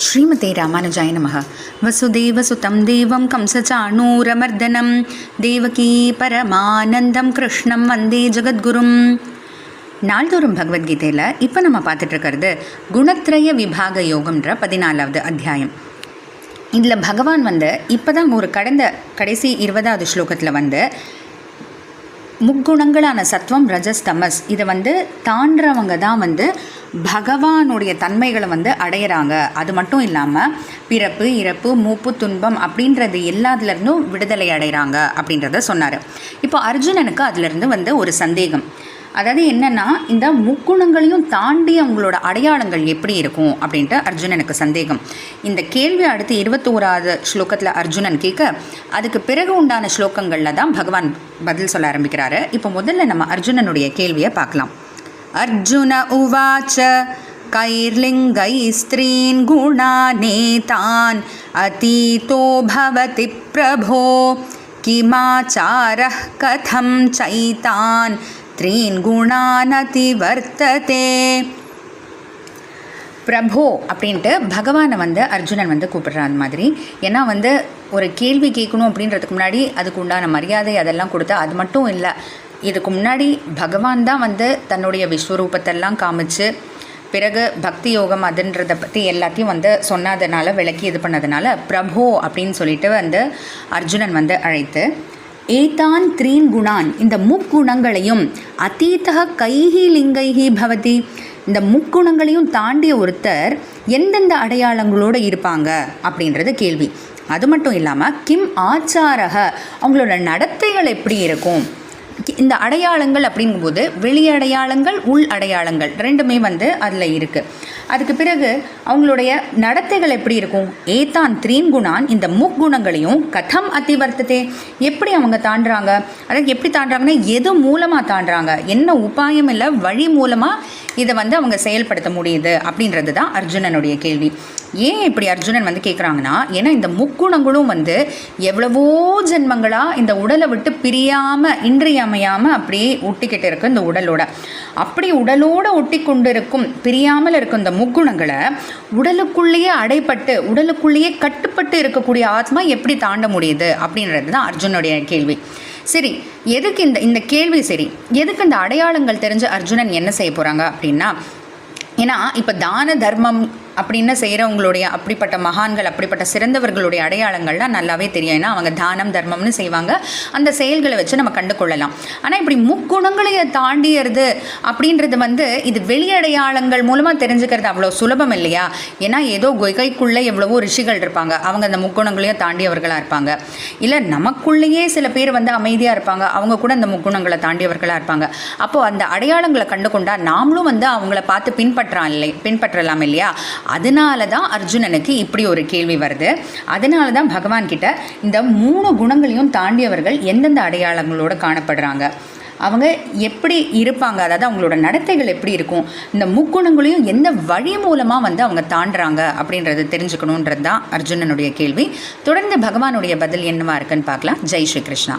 ஸ்ரீமதே ராமானுஜாய நமः. வசுதேவசுதம் தேவம் கம்சச்சாணூரமர்தனம் தேவகீ பரமானந்தம் கிருஷ்ணம் வந்தே ஜெகத்குரும். நாள்தோறும் பகவத்கீதையில் இப்போ நம்ம பார்த்துட்ருக்கிறது குணத்ரய விபாக யோகம்ன்ற 14வது அத்தியாயம். இதில் பகவான் இப்போ தான் ஒரு கடைசி 20வது ஸ்லோகத்தில் முக்குணங்களான சத்வம் ரஜஸ் தமஸ் இதை தாண்டவங்க தான் பகவானுடைய தன்மைகளை அடையிறாங்க. அது மட்டும் இல்லாமல் பிறப்பு இறப்பு மூப்பு துன்பம் அப்படின்றது எல்லாத்துலேருந்தும் விடுதலை அடைகிறாங்க அப்படின்றத சொன்னார். இப்போ அர்ஜுனனுக்கு அதிலிருந்து ஒரு சந்தேகம். அதாவது என்னென்னா, இந்த முக்குணங்களையும் தாண்டி அவங்களோட அடையாளங்கள் எப்படி இருக்கும் அப்படின்ட்டு அர்ஜுனனுக்கு சந்தேகம். இந்த கேள்வி அடுத்து 21வது ஸ்லோகத்தில் அர்ஜுனன் கேட்க, அதுக்கு பிறகு உண்டான ஸ்லோகங்களில் தான் பகவான் பதில் சொல்ல ஆரம்பிக்கிறாரு. இப்போ முதல்ல நம்ம அர்ஜுனனுடைய கேள்வியை பார்க்கலாம். அர்ஜுன உவாச்ச கைர்லிங்கை ஸ்திரீன் குணானேதான் அதீதோ பவதி பிரபோ கிமாச்சாரः கதம் சைதான் த்ரீன் குணானதி வர்த்ததே. பிரபோ அப்படின்ட்டு பகவானை அர்ஜுனன் கூப்பிடுறான். அந்த மாதிரி ஏன்னா ஒரு கேள்வி கேட்கணும் அப்படின்றதுக்கு முன்னாடி அதுக்கு உண்டான மரியாதை அதெல்லாம் கொடுத்தா, அது மட்டும் இல்லை, இதுக்கு முன்னாடி பகவான் தான் தன்னுடைய விஸ்வரூபத்தெல்லாம் காமிச்சு பிறகு பக்தி யோகம் அதுன்றதை பற்றி எல்லாத்தையும் சொன்னதுனால விளக்கி இது பண்ணதுனால பிரபோ அப்படின்னு சொல்லிட்டு அர்ஜுனன் அழைத்து ஏதான் த்ரீன் குணான், இந்த முக்குணங்களையும் அதீதக கைஹி லிங்கைஹி பவதி, இந்த முக்குணங்களையும் தாண்டிய ஒருத்தர் எந்தெந்த அடையாளங்களோடு இருப்பாங்க அப்படின்றது கேள்வி. அது மட்டும் இல்லாமல் கிம் ஆச்சாரக, அவங்களோட நடத்தைகள் எப்படி இருக்கும். இந்த அடையாளங்கள் அப்படிங்கும்போது வெளி அடையாளங்கள் உள் அடையாளங்கள் ரெண்டுமே அதில் இருக்குது. அதுக்கு பிறகு அவங்களுடைய நடத்தைகள் எப்படி இருக்கும். ஏதான் த்ரீன் குணான், இந்த முக்குணங்களையும் கதம் அதிவர்த்ததே, எப்படி அவங்க தாண்டுறாங்க. அதாவது எப்படி தாண்டுறாங்கன்னா எது மூலமாக தாண்டுறாங்க, என்ன உபாயம் இல்லை வழி மூலமாக இதை அவங்க செயல்படுத்த முடியுது அப்படின்றது தான் அர்ஜுனனுடைய கேள்வி. ஏன் இப்படி அர்ஜுனன் கேட்குறாங்கன்னா, ஏன்னா இந்த முக்குணங்களும் எவ்வளவோ ஜென்மங்களாக இந்த உடலை விட்டு பிரியாமல் இன்றியமையாமல் அப்படியே ஒட்டிக்கிட்டு இருக்கு இந்த உடலோட. அப்படி உடலோடு ஒட்டி கொண்டு இருக்கும் பிரியாமல் இருக்கும் இந்த முக்குணங்களை உடலுக்குள்ளேயே அடைப்பட்டு உடலுக்குள்ளேயே கட்டுப்பட்டு இருக்கக்கூடிய ஆத்மா எப்படி தாண்ட முடியுது அப்படின்றது தான் அர்ஜுனுடைய கேள்வி. சரி, எதுக்கு இந்த கேள்வி, சரி எதுக்கு இந்த அடையாளங்கள் தெரிஞ்சு அர்ஜுனன் என்ன செய்ய போகிறாங்க அப்படின்னா, ஏன்னா இப்போ தான தர்மம் அப்படின்னு செய்கிறவங்களுடைய அப்படிப்பட்ட மகான்கள் அப்படிப்பட்ட சிறந்தவர்களுடைய அடையாளங்கள்லாம் நல்லாவே தெரியும். ஏன்னா அவங்க தானம் தர்மம்னு செய்வாங்க, அந்த செயல்களை வச்சு நம்ம கண்டு கொள்ளலாம். ஆனால் இப்படி முக்குணங்களையே தாண்டியது அப்படின்றது இது வெளியடையாளங்கள் மூலமாக தெரிஞ்சுக்கிறது அவ்வளோ சுலபம் இல்லையா. ஏன்னா ஏதோ கொய்கைக்குள்ளே எவ்வளவோ ரிஷிகள் இருப்பாங்க, அவங்க அந்த முக்குணங்களையும் தாண்டியவர்களாக இருப்பாங்க. இல்லை நமக்குள்ளேயே சில பேர் அமைதியாக இருப்பாங்க, அவங்க கூட அந்த முக்குணங்களை தாண்டியவர்களாக இருப்பாங்க. அப்போது அந்த அடையாளங்களை கண்டு கொண்டால் நாமளும் அவங்கள பார்த்து பின்பற்றலாம் இல்லையா. அதனால தான் அர்ஜுனனுக்கு இப்படி ஒரு கேள்வி வருது. அதனால தான் பகவான் கிட்ட இந்த 3 குணங்களையும் தாண்டியவர்கள் எந்தெந்த அடையாளங்களோடு காணப்படுறாங்க, அவங்க எப்படி இருப்பாங்க, அதாவது அவங்களோட நடத்தைகள் எப்படி இருக்கும், இந்த முக்குணங்களையும் எந்த வழி மூலமாக அவங்க தாண்டுறாங்க அப்படின்றது தெரிஞ்சுக்கணுன்றது தான் அர்ஜுனனுடைய கேள்வி. தொடர்ந்து பகவானுடைய பதில் என்னவா இருக்குன்னு பார்க்கலாம். ஜெய் ஸ்ரீ கிருஷ்ணா.